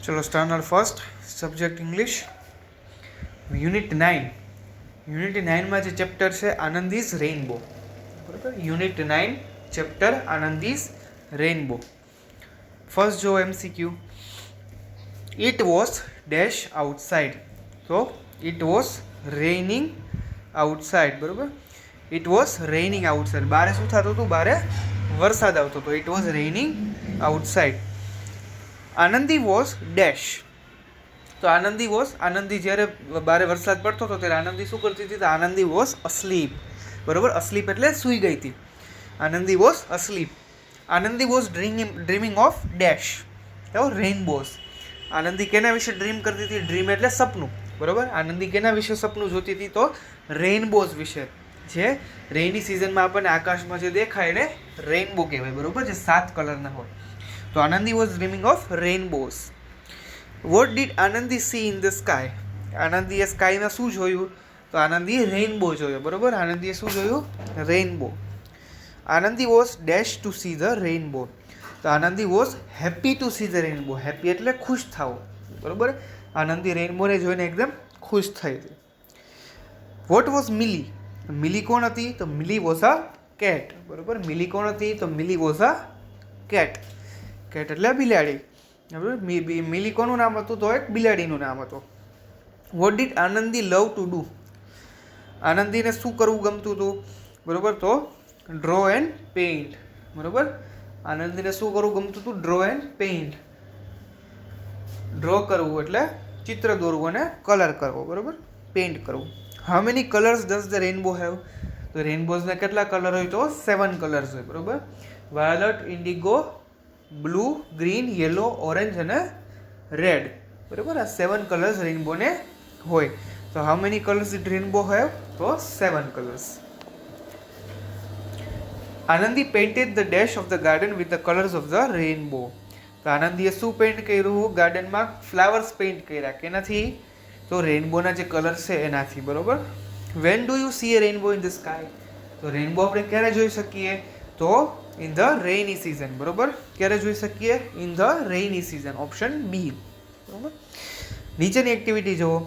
ચલો standard first subject English unit 9. Unit 9માં જે ચેપ્ટર છે આનંદ ઇઝ રેઇનબો. બરાબર, unit 9 chapter Anand is rainbow. First જો MCQ, it was dash outside. તો ઇટ વોઝ રેઇનિંગ આઉટસાઇડ. બરાબર, ઇટ વોઝ રેઇનિંગ આઉટસાઇડ. બારે શું થતું હતું? બારે વરસાદ આવતો હતો. It was raining outside. Anandi was dash. તો આનંદી જ્યારે બારે વરસાદ પડતો હતો ત્યારે આનંદી શું કરતી હતી? તો આનંદી વોઝ અસ્લીપ. બરોબર, અસ્લીપ એટલે સૂઈ ગઈ હતી. Anandi was asleep. Anandi was dreaming of dash. Rainbows. Anandi કેના વિશે ડ્રીમ કરતી હતી? ડ્રીમ એટલે સપનું. બરોબર, આનંદી કેના વિશે સપનું જોતી હતી? તો રેઇનબોઝ વિશે. જે રેઇની સિઝનમાં આપણને આકાશમાં જે દેખાય એને રેઇનબો કહેવાય. બરોબર, જે 7 કલરના હોય. તો Anandi was dreaming of rainbows. What did Anandi see in the sky? આનંદીએ સ્કાયમાં શું જોયું? તો આનંદીએ રેઇનબો જોયો. બરોબર, આનંદીએ શું જોયું? Rainbow. Anandi was dash to see the rainbow. તો Anandi was happy to see the rainbow. Happy એટલે ખુશ થવું. બરોબર, આનંદી રેઇનબોને જોઈને એકદમ ખુશ થઈ હતી. વોટ વોઝ મિલી? મિલી કોણ હતી? તો મિલી વોઝ અ કેટ. બરોબર, મિલી કોણ હતી? તો મિલી વોઝ અ કેટ. કેટ એટલે બિલાડી. બરાબર, મિલી કોનું નામ હતું? તો એક બિલાડીનું નામ હતું. What did Anandi love to do? આનંદીને શું કરવું ગમતું હતું? બરોબર, તો ડ્રો એન્ડ પેઇન્ટ. બરોબર, આનંદીને શું કરવું ગમતું હતું? Draw and paint. ડ્રો કરવું એટલે ચિત્ર દોરવું અને કલર કરવો. બરોબર, પેઇન્ટ કરવું. How many colours does the rainbow have? તો રેઇનબોઝના કેટલા કલર હોય? તો 7 કલર્સ હોય. બરોબર, violet, Indigo, blue, green, yellow, orange અને રેડ. બરાબર, આ 7 કલર્સ રેઇનબોને હોય. તો how many colours did rainbow have? તો 7 colours. Anandi painted the dash of the garden with the colours of the rainbow. તો આનંદીએ શું પેઇન્ટ કર્યું? ગાર્ડનમાં ફ્લાવર્સ પેઇન્ટ કર્યા. કેનાથી? તો રેઇનબોના જે કલર છે એનાથી. બરોબર, when do you C A rainbow in the sky? તો રેઇનબો આપણે ક્યારે જોઈ શકીએ? તો ઇન ધ રેઇની સિઝન. બરોબર, ક્યારે જોઈ શકીએ? In the rainy season. Option B. બરોબર, નીચેની એક્ટિવિટી જુઓ.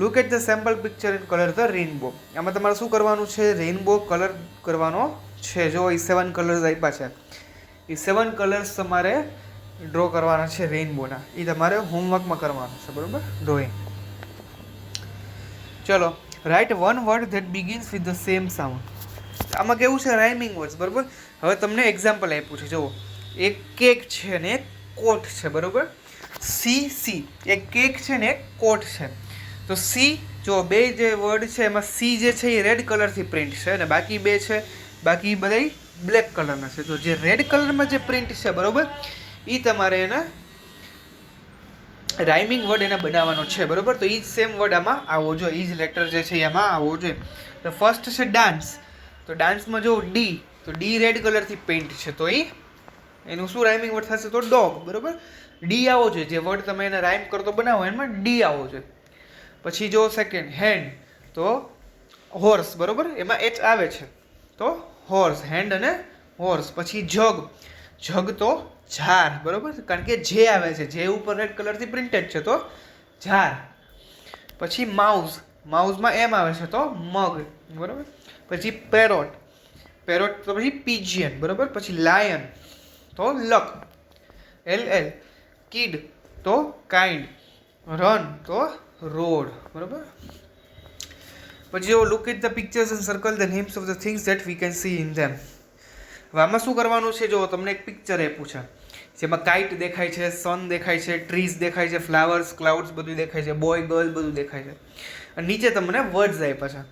Look at the sample picture and colour the rainbow. આમાં તમારે શું કરવાનું છે? રેઇનબો કલર કરવાનો છે. જો એ 7 કલર્સ આપ્યા છે, એ 7 કલર્સ તમારે ડ્રો કરવાના છે રેઇનબોના. એ તમારે હોમવર્કમાં કરવાનું છે. બરોબર, ડ્રોઈંગ. ચલો, write one word that begins with the same sound. આમાં કેવું છે? Rhyming words. બરોબર, હવે તમને એક્ઝામ્પલ આપ્યું છે. જુઓ, એક કેક છે ને એક કોટ છે. બરોબર, સી. એક કેક છે ને એક કોટ છે. તો સી, જો બે જે વર્ડ છે એમાં સી જે છે એ રેડ કલરથી પ્રિન્ટ છે અને બાકી બે છે, બાકી બધા બ્લેક કલરના છે. તો જે રેડ કલરમાં જે પ્રિન્ટ છે, બરોબર, એ તમારે એને રાઇમિંગ વર્ડ એને બનાવવાનો છે. બરોબર, તો એ જ સેમ વર્ડ આમાં આવવો જોઈએ. એ જ લેટર જે છે એમાં આવવો જોઈએ. તો ફર્સ્ટ છે ડાન્સ. તો ડાન્સમાં જો ડી, તો ડી રેડ કલરથી પેઇન્ટ છે. તો એનું શું રાઇમિંગ વર્ડ થશે? તો ડોગ. બરોબર, ડી આવવો જોઈએ. જે વર્ડ તમે એને રાઇમ કરતો બનાવો એમાં ડી આવવો જોઈએ. પછી જો સેકન્ડ હેન્ડ, તો હોર્સ. બરોબર, એમાં એચ આવે છે. તો હોર્સ, હેન્ડ અને હોર્સ. પછી જગ તો ઝાર. બરોબર, કારણ કે જે આવે છે, જે ઉપર રેડ કલરથી પ્રિન્ટેડ છે, તો ઝાર. પછી માઉઝમાં એમ આવે છે, તો મગ. બરોબર, પછી પેરોટ તો પછી પીજિયન. બરોબર, પછી લાયન તો લક, LL. કિડ તો કાઇન્ડ, રન તો રોડ. બરોબર, પછી જો look at the pictures and circle the names of the things that we can see in them. હવે આમાં શું કરવાનું છે? જો તમને એક પિક્ચર આપ્યું છે જેમાં કાઇટ દેખાય છે, સન દેખાય છે, ટ્રીઝ દેખાય છે, ફ્લાવર્સ, ક્લાઉડ્સ બધું દેખાય છે, બોય, ગર્લ બધું દેખાય છે. અને નીચે તમને વર્ડ્સ આપ્યા છે: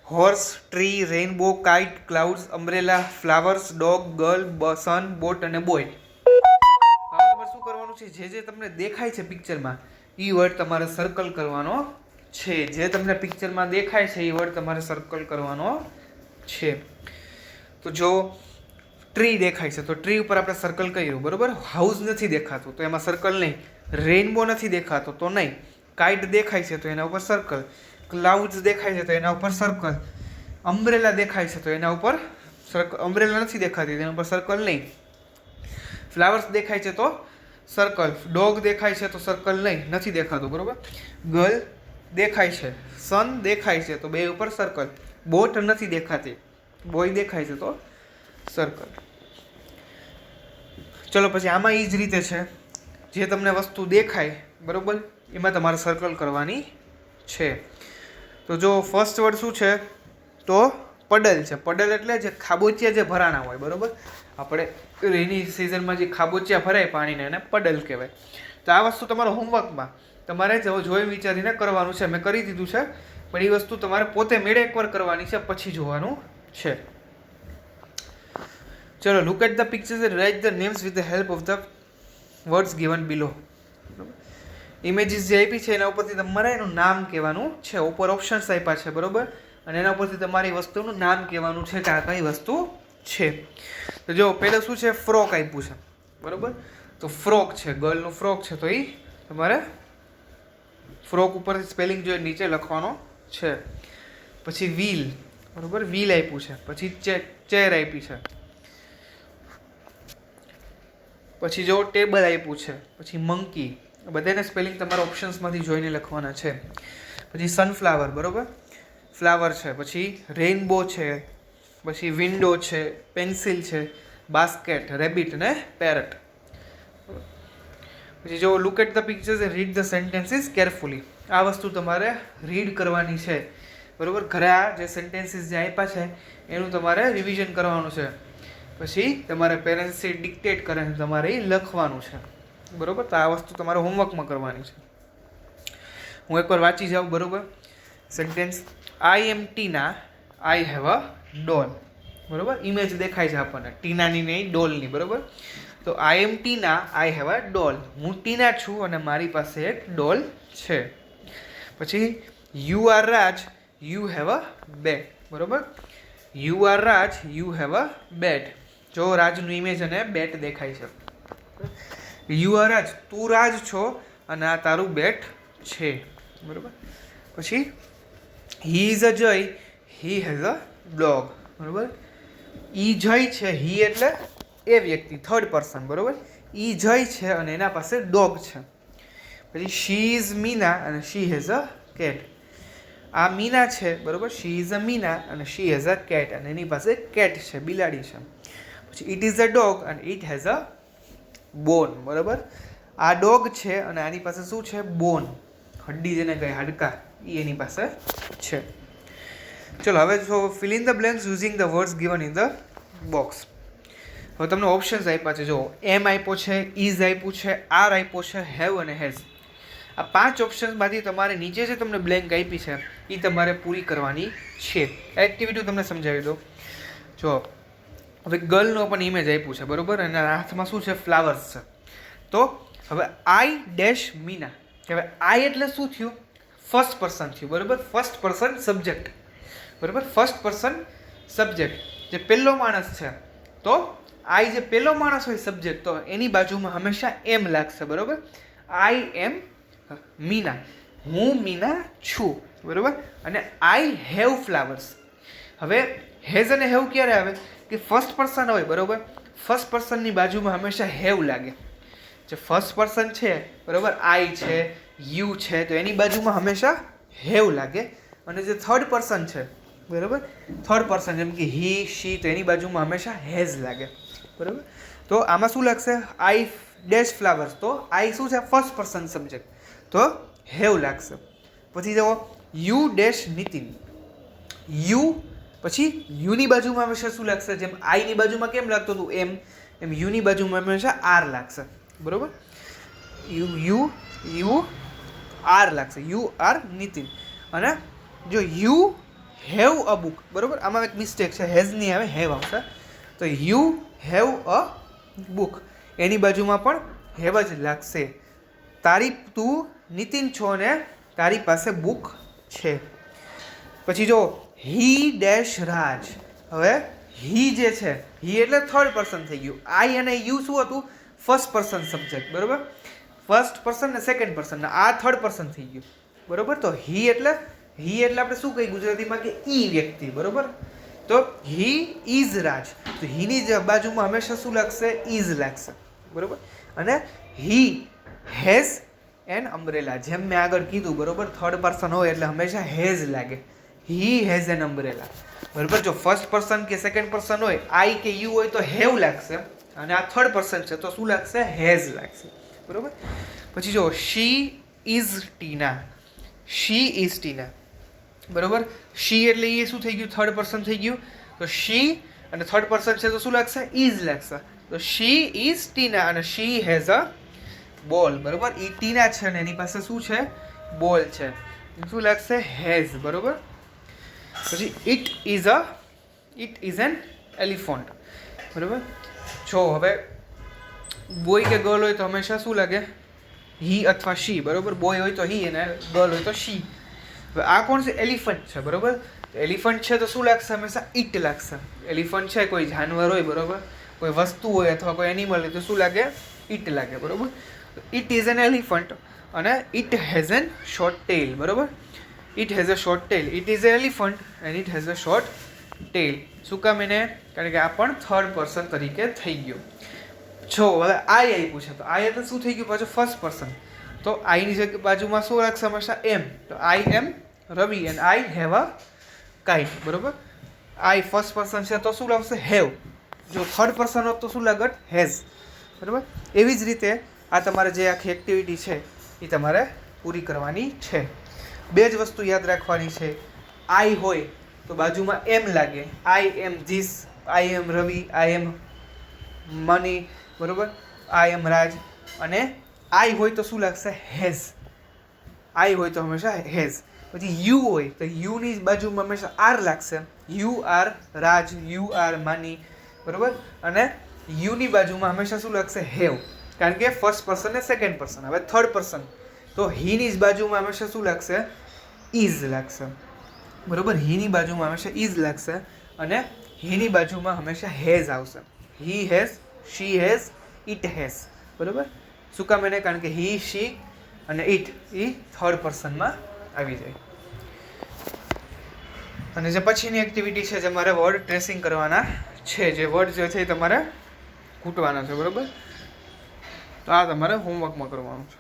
horse, tree, rainbow, kite, clouds, umbrella, flowers, dog, girl, sun, boat અને બોય. હવે તમારે શું કરવાનું છે? જે તમને દેખાય છે પિક્ચરમાં એ વર્ડ તમારે સર્કલ કરવાનો છે. જે તમને પિક્ચરમાં દેખાય છે એ વર્ડ તમારે સર્કલ કરવાનો છે. તો જો ટ્રી દેખાય છે, તો ટ્રી ઉપર આપણે સર્કલ કર્યું. બરોબર, હાઉસ નથી દેખાતું તો એમાં સર્કલ નહીં. રેઇનબો નથી દેખાતો તો નહીં. કાઇટ દેખાય છે તો એના ઉપર સર્કલ. ક્લાઉડ્સ દેખાય છે તો એના ઉપર સર્કલ. અમ્બ્રેલા દેખાય છે તો એના ઉપર સર્કલ. અમ્બ્રેલા નથી દેખાતી તેના ઉપર સર્કલ નહીં. ફ્લાવર્સ દેખાય છે તો સર્કલ. ડોગ દેખાય છે તો સર્કલ નહીં, નથી દેખાતું, બરોબર. ગર્લ દેખાય છે, સન દેખાય છે તો બે ઉપર સર્કલ. બોટ નથી દેખાતી, બોય દેખાય છે તો સર્કલ. ચલો પછી આમાં એ જ રીતે છે, જે તમને વસ્તુ દેખાય, બરોબર, એમાં તમારે સર્કલ કરવાની છે. તો જો ફર્સ્ટ વર્ડ શું છે તો પડલ છે. પડલ એટલે જે ખાબોચિયા જે ભરાણા હોય, બરોબર. આપણે રેની સિઝનમાં જે ખાબોચિયા ભરાય પાણીને એને પડલ કહેવાય. તો આ વસ્તુ તમારો હોમવર્કમાં તમારે જોઈ વિચારીને કરવાનું છે. મેં કરી દીધું છે, પણ એ વસ્તુ તમારે પોતે મેળે એકવાર કરવાની છે, પછી જોવાનું છે. ચલો, look at the pictures and write the names with the help of the words given below. Images જે આપી છે એના ઉપરથી તમારે એનું નામ કહેવાનું છે. ઉપર ઓપ્શન્સ આપ્યા છે, બરોબર, અને એના ઉપરથી તમારી વસ્તુનું નામ કહેવાનું છે કે આ કઈ વસ્તુ છે. તો જો પહેલું શું છે, ફ્રોક આપ્યું છે, બરોબર. તો ફ્રોક છે, ગર્લનું ફ્રોક છે, તો એ તમારે ફ્રોક ઉપરથી સ્પેલિંગ જોઈ નીચે લખવાનો છે. પછી વ્હીલ, બરોબર, વ્હીલ આપ્યું છે. પછી ચેર આપી છે. પછી જો ટેબલ આપ્યું છે. પછી મંકી. બધાને સ્પેલિંગ તમારા ઓપ્શન્સમાંથી જોઈને લખવાના છે. પછી સનફ્લાવર, બરોબર, ફ્લાવર છે. પછી રેઇનબો છે. પછી વિન્ડો છે, પેન્સિલ છે, બાસ્કેટ, રેબિટ ને પેરટ. પછી જો look at the pictures and read the sentences carefully. આ વસ્તુ તમારે રીડ કરવાની છે, બરોબર. ઘરે આ જે સેન્ટેન્સીસ જે આપ્યા છે એનું તમારે રિવિઝન કરવાનું છે. પછી તમારે પેરેન્ટ્સથી ડિક્ટેટ કરે તમારે એ લખવાનું છે, બરોબર. તો આ વસ્તુ તમારે હોમવર્કમાં કરવાની છે. હું એકવાર વાંચી જાઉં, બરોબર. Sentence: I M Tina, I have અ ડોલ, બરોબર. ઇમેજ દેખાય છે આપણને ટીનાની નહીં, ડોલની, બરોબર. તો I M Tina, I have અ ડોલ. હું ટીના છું અને મારી પાસે એક ડોલ છે. પછી you are Raj, you have a bat, બરોબર. You are Raj, you have a bat. જો રાજનું ઇમેજ અને બેટ દેખાય છે. યુ આર રાજ, તું રાજ છો અને આ તારું બેટ છે, બરોબર. પછી હી ઇઝ અ જય, હી હેઝ અ ડોગ, બરોબર. ઈ જય છે, હી એટલે એ વ્યક્તિ, થર્ડ પર્સન, બરોબર. ઈ જય છે અને એના પાસે ડોગ છે. પછી શી ઇઝ મીના અને શી હેઝ અ કેટ. આ મીના છે, બરોબર. શી ઇઝ અ મીના અને શી હેઝ અ કેટ, અને એની પાસે કેટ છે, બિલાડી છે. પછી ઇટ ઇઝ અ ડોગ અને ઇટ હેઝ અ બોન, બરોબર. આ ડોગ છે અને આની પાસે શું છે, બોન, હડ્ડી જેને કહે, હાડકા, એ એની પાસે છે. ચલો હવે જો fill in the blanks using the words given in the box. હવે તમને ઓપ્શન્સ આપ્યા છે. જો એમ આપ્યો છે, ઇઝ આપ્યું છે, આર આપ્યો છે, હેવ અને હેઝ. આ 5 ઓપ્શન્સમાંથી તમારે નીચે જે તમને બ્લેન્ક આપી છે એ તમારે પૂરી કરવાની છે. એક્ટિવિટી તમને સમજાવી દો. જો હવે ગર્લનો પણ ઇમેજ આપ્યું છે, બરોબર, અને હાથમાં શું છે, ફ્લાવર્સ છે. તો હવે આઈ ડેશ મીના. હવે આઈ એટલે શું થયું, ફર્સ્ટ પર્સન થયું, બરોબર. ફર્સ્ટ પર્સન સબ્જેક્ટ, બરોબર. ફર્સ્ટ પર્સન સબ્જેક્ટ, જે પહેલો માણસ છે. તો આઈ જે પહેલો માણસ હોય સબ્જેક્ટ, તો એની બાજુમાં હંમેશા એમ લાગશે, બરોબર. આઈ એમ મીના, હું મીના છું, બરોબર. અને આઈ હેવ ફ્લાવર્સ. હવે હેઝ અને હેવ ક્યારે આવે કે ફર્સ્ટ પર્સન હોય, બરોબર. ફર્સ્ટ પર્સનની બાજુમાં હંમેશા હેવ લાગે. જે ફર્સ્ટ પર્સન છે, બરોબર, આઈ છે, યુ છે, તો એની બાજુમાં હંમેશા હેવ લાગે. અને જે થર્ડ પર્સન છે, બરોબર, થર્ડ પર્સન જેમ કે હી, શી, તો એની બાજુમાં હંમેશા હેઝ લાગે, બરોબર. તો આમાં શું લાગશે, આઈ ડેશ ફ્લાવર્સ. તો આઈ શું છે, ફર્સ્ટ પર્સન સબ્જેક્ટ, તો હેવ લાગશે. પછી જુઓ યુ ડેશ નીતિન. યુ પછી યુની બાજુમાં હંમેશા શું લાગશે, જેમ આઈની બાજુમાં કેમ લાગતું હતું એમ યુની બાજુમાં હંમેશા આર લાગશે, બરોબર. યુ આર લાગશે, યુ આર નીતિન. અને જો યુ હેવ અ બુક, બરોબર, આમાં એક મિસ્ટેક છે, હેઝ નહીં આવે, હેવ આવશે. તો યુ હેવ અ બુક, એની બાજુમાં પણ હેવ જ લાગશે. તું નીતિન છો ને તારી પાસે બુક છે. પછી જો હી ડેશ રાજ. હવે હી જે છે, હી એટલે થર્ડ પર્સન થઈ ગયું. આઈ અને યુ શું હતું, ફર્સ્ટ પર્સન સબ્જેક્ટ, બરોબર. ફર્સ્ટ પર્સન ને સેકન્ડ પર્સન, આ થર્ડ પર્સન થઈ ગયું, બરોબર. તો હી એટલે આપણે શું કહીએ ગુજરાતીમાં કે ઈ વ્યક્તિ, બરોબર. તો હી ઇઝ રાજ. તો હીની બાજુમાં હંમેશા શું લાગશે, ઇઝ લાગશે, બરોબર. અને હી હેઝ એન અમ્બ્રેલા. જેમ મેં આગળ કીધું બરોબર, થર્ડ પર્સન હોય એટલે હંમેશા હેઝ લાગે. He has an umbrella. બરોબર, જો ફર્સ્ટ પર્સન કે સેકન્ડ પર્સન હોય, આઈ કે યુ હોય તો હેવ લાગશે, અને આ થર્ડ પર્સન છે તો શું લાગશે? હેઝ લાગશે. બરોબર. પછી જો she is Tina. She is ટીના. બરોબર, શી એટલે એ શું થઈ ગયું? થર્ડ પર્સન થઈ ગયું. તો શી અને થર્ડ પર્સન છે તો શું લાગશે? ઇઝ લાગશે. તો શી ઇઝ ટીના અને શી હેઝ અ બોલ. બરોબર, એ ટીના છે ને એની પાસે શું છે? બોલ છે. શું લાગશે? હેઝ. બરોબર. પછી ઇટ ઇઝ એન એલિફન્ટ. બરોબર, જો હવે બોય કે ગર્લ હોય તો હંમેશા શું લાગે? હી અથવા શી. બરોબર, બોય હોય તો હી અને ગર્લ હોય તો શી. હવે આ કોણ છે? એલિફન્ટ છે. બરોબર, એલિફન્ટ છે તો શું લાગશે? હંમેશા ઇટ લાગશે. એલિફન્ટ છે, કોઈ જાનવર હોય, બરોબર, કોઈ વસ્તુ હોય અથવા કોઈ એનિમલ હોય તો શું લાગે? ઇટ લાગે. બરોબર, ઇટ ઇઝ એન એલિફન્ટ અને it has an short tail. બરોબર, it has a short tail. It is an elephant and it has a short tail. શું કામ એને? કારણ કે આ પણ થર્ડ પર્સન તરીકે થઈ ગયું. જો હવે આઈ આપ્યું છે તો આઈ એટલે શું થઈ ગયું? પાછું ફર્સ્ટ પર્સન. તો આઈની જગ્યા બાજુમાં શું લાગશે? હંમેશા એમ. તો I am Ravi and I have a kite. બરોબર, આઈ ફર્સ્ટ પર્સન છે તો શું લાગશે? હેવ. જો થર્ડ પર્સન હોત તો શું લાગત? હેઝ. બરાબર, એવી જ રીતે આ તમારે જે આખી એક્ટિવિટી છે એ તમારે પૂરી કરવાની છે. બે જ વસ્તુ યાદ રાખવાની છે. આઈ હોય તો બાજુમાં એમ લાગે. I am this, I am Ravi, I am Mani. બરાબર, આઈ એમ રાજ. અને આઈ હોય તો શું લાગશે? હેઝ. આઈ હોય તો હંમેશા હેઝ. પછી યુ હોય તો યુની બાજુમાં હંમેશા આર લાગશે. You are Raj, you are માની. બરોબર, અને યુની બાજુમાં હંમેશા શું લાગશે? હેવ. કારણ કે ફર્સ્ટ પર્સન ને સેકન્ડ પર્સન. હવે થર્ડ પર્સન તો હીની જ બાજુમાં હંમેશા શું લાગશે? ઇઝ લાગશે. બરોબર, હીની બાજુમાં હંમેશા ઇઝ લાગશે અને હીની બાજુમાં હંમેશા હેઝ આવશે. He has, she has, it has. બરોબર, શું કામ એને? કારણ કે હી, શી અને ઇટ એ થર્ડ પર્સનમાં આવી જાય. અને જે પછીની એક્ટિવિટી છે જે મારે વર્ડ ટ્રેસિંગ કરવાના છે. જે વર્ડ જે છે એ તમારે ઘૂંટવાના છે. બરોબર, તો આ તમારે હોમવર્કમાં કરવાનું છે.